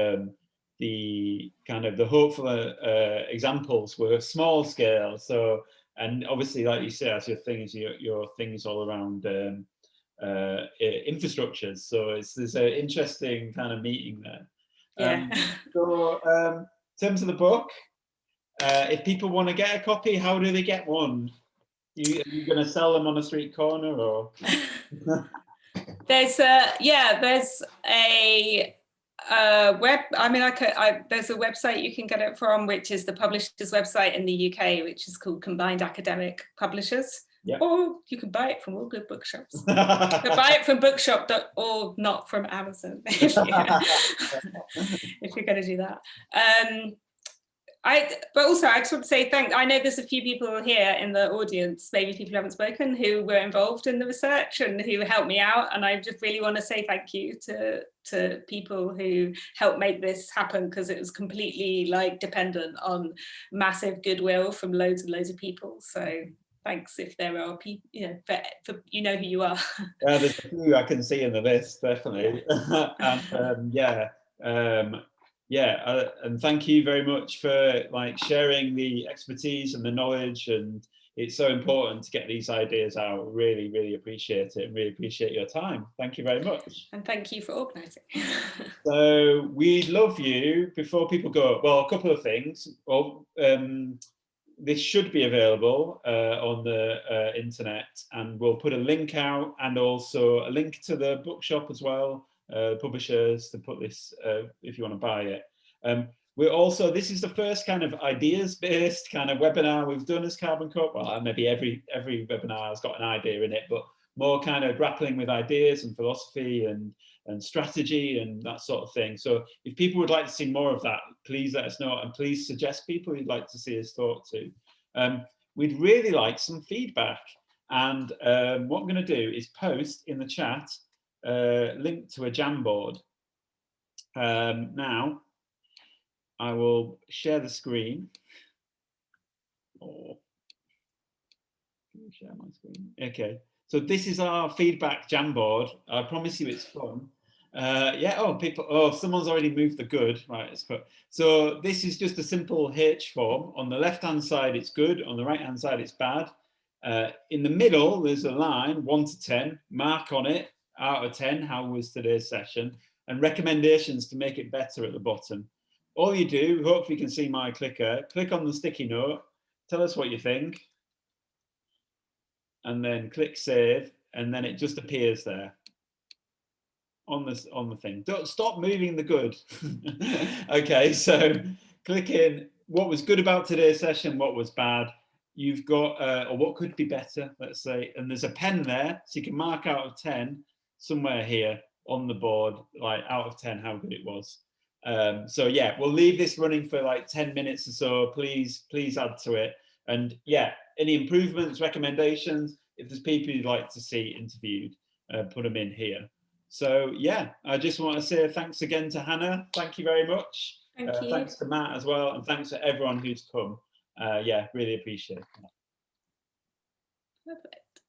kind of the hopeful examples were small scale. So, and obviously, like you say, as your things all around infrastructures. So there's an interesting kind of meeting there. Yeah. So in terms of the book, if people want to get a copy, how do they get one? Are you going to sell them on a street corner, or? There's a web, I mean, there's a website you can get it from, which is the publisher's website in the UK, which is called Combined Academic Publishers. Yep. Or you can buy it from all good bookshops. You can buy it from bookshop or not from Amazon, if you're going to do that. But also I just want to say thanks. I know there's a few people here in the audience, maybe people who haven't spoken, who were involved in the research and who helped me out. And I just really want to say thank you to people who helped make this happen, because it was completely like dependent on massive goodwill from loads and loads of people. So thanks if there are people, you know, for you know who you are. Yeah, there's a few I can see in the list, definitely. And and thank you very much for like sharing the expertise and the knowledge, and it's so important to get these ideas out. Really, really appreciate it, and really appreciate your time. Thank you very much. And thank you for organising. So we'd love you, before people go, well, a couple of things. Well, this should be available on the internet, and we'll put a link out, and also a link to the bookshop as well, publishers, to put this if you want to buy it. We're also, this is the first kind of ideas-based kind of webinar we've done as Carbon Corp. Well, maybe every webinar has got an idea in it, but more kind of grappling with ideas and philosophy and strategy and that sort of thing. So if people would like to see more of that, please let us know, and please suggest people you'd like to see us talk to. We'd really like some feedback, and what I'm going to do is post in the chat link to a Jamboard. Now I will share the screen, or share my screen. Okay, so this is our feedback Jamboard. I promise you it's fun. Someone's already moved the good, right? So this is just a simple H form. On the left hand side it's good, on the right hand side it's bad. In the middle there's a line 1 to 10, mark on it, out of 10, how was today's session, and recommendations to make it better at the bottom. All you do, hopefully you can see my clicker, click on the sticky note, tell us what you think, and then click save, and then it just appears there on the thing. Don't stop moving the good. Okay, so click in what was good about today's session, what was bad. You've got or what could be better, let's say, and there's a pen there, so you can mark out of 10 somewhere here on the board, like out of 10 how good it was. So yeah, we'll leave this running for like 10 minutes or so. Please add to it, and yeah, any improvements, recommendations, if there's people you'd like to see interviewed, put them in here. So yeah, I just want to say thanks again to Hannah. Thank you very much. Thank you. Thanks to Matt as well, and thanks to everyone who's come. Yeah, really appreciate it. Perfect.